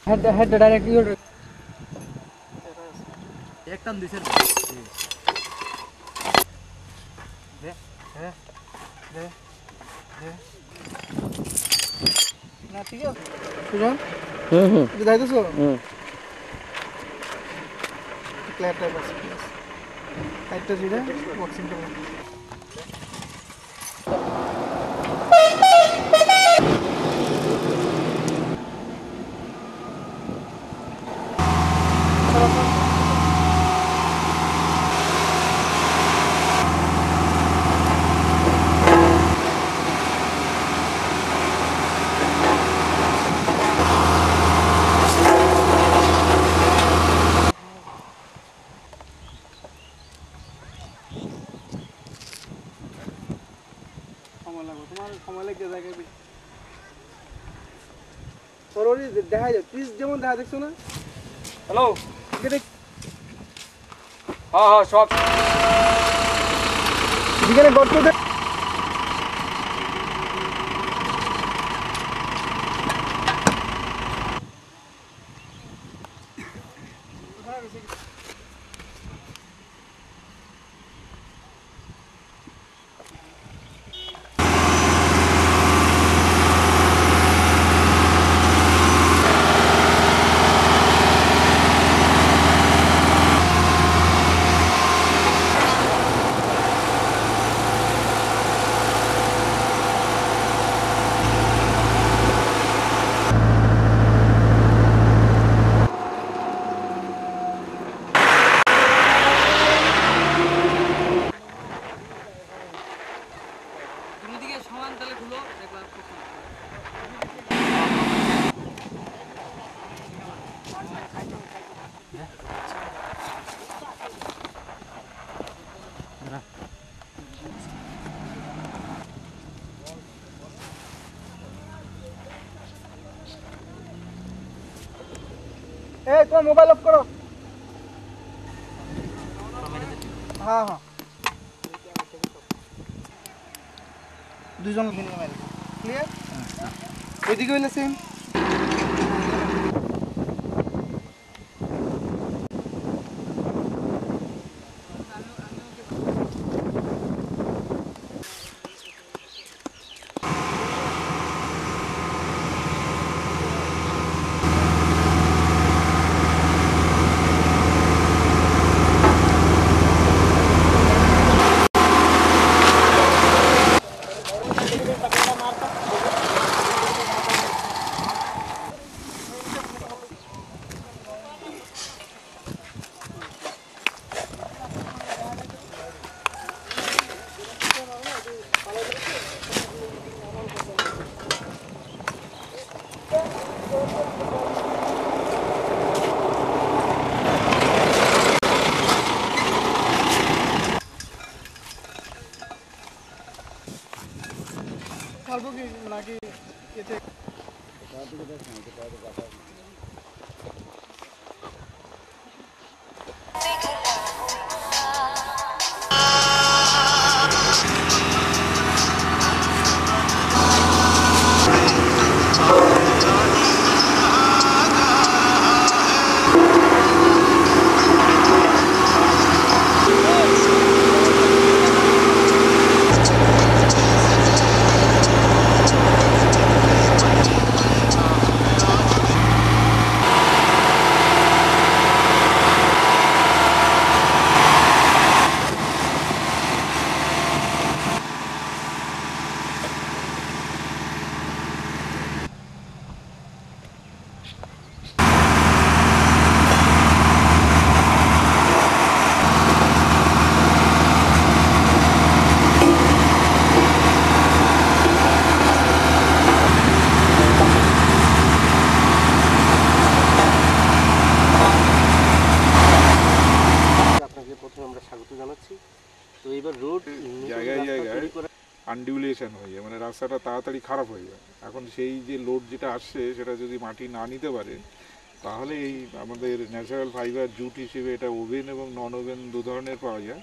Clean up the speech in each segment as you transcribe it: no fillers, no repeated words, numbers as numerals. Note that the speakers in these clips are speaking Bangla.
हेड डायरेक्ट यूर एक टन दिसे दे दे दे दे ना ठीक है सुजन दाइतेছো क्लियर टाइप আছে একটা জিরা বক্সিং করব সময় লাগে জায়গায় সরোরি দেখা যায় পিস যেমন দেখা দেখছো না হ্যালো হ্যাঁ হ্যাঁ সব এখানে গর্ত দে ए तो मोबाइल ऑफ करो हाँ हाँ দুজন মিনিমাম মারি ক্লিয়ার ওইদিকে হইলে সেম ছাড়বো কি নাকি এতে আনডিউলেশন হয়ে যায়, মানে রাস্তাটা তাড়াতাড়ি খারাপ হয়ে যায়। এখন সেই যে লোড যেটা আসছে সেটা যদি মাটি না নিতে পারে তাহলে এই আমাদের ন্যাচারাল ফাইবার জুট হিসেবে এটা ওভেন এবং নন ওভেন দু ধরনের পাওয়া যায়,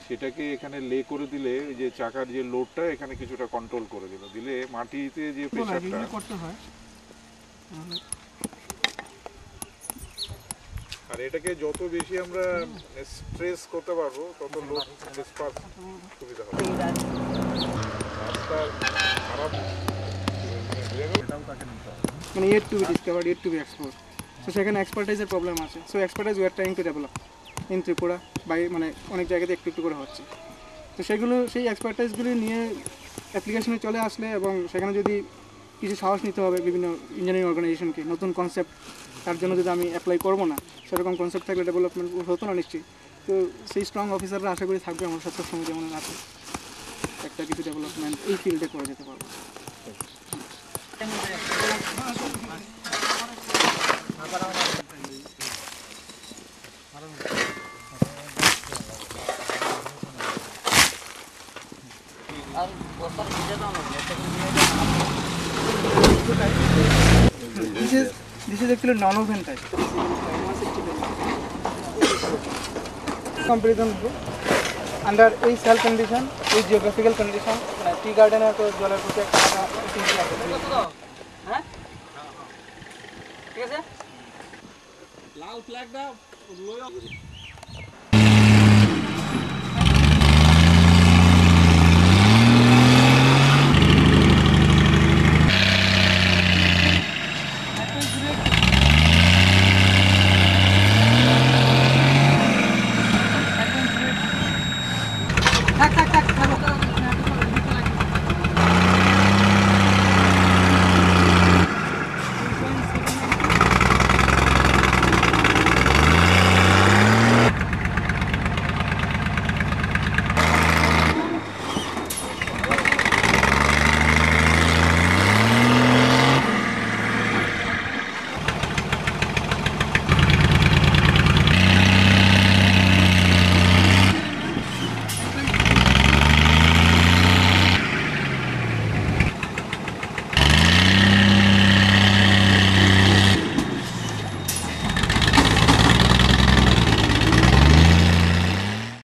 সেটাকে এখানে লে করে দিলে ওই যে চাকার যে লোডটা এখানে কিছুটা কন্ট্রোল করে দিলে মাটিতে যে প্রেশারটা আর এটাকে যত বেশি আমরা স্ট্রেস করতে পারবো তত লোড ডিসপার্স সুবিধা হবে। রাস্তার খারাপ এটাও তাকে নিতে হবে, মানে yet to be discovered, yet to be explored. So সেখানে এক্সপার্টাইজের প্রবলেম আছে। So expertise we are trying to develop in Tripura by মানে অনেক জায়গাতে একটু একটু করে হচ্ছে। তো সেগুলো সেই এক্সপার্টাইজগুলি নিয়ে অ্যাপ্লিকেশনে চলে আসলে এবং সেখানে যদি কিছু সাহস নিতে হবে বিভিন্ন ইঞ্জিনিয়ারিং অর্গানাইজেশনকে, নতুন কনসেপ্ট তার জন্য যদি আমি অ্যাপ্লাই করবো না, সেরকম কনসেপ্ট থাকলে ডেভেলপমেন্ট হতো না নিশ্চয়ই। তো সেই স্ট্রং অফিসাররা আশা করি থাকবে আমার সত্যের সময় যেমন আছে, একটা কিছু ডেভেলপমেন্ট এই ফিল্ডে করে যেতে পারবো। This is actually non-oven type. Comparison under a cell condition, a geographical condition, tea garden है तो जलर को चेक करना है, ठीक है? लाल फ्लैग दा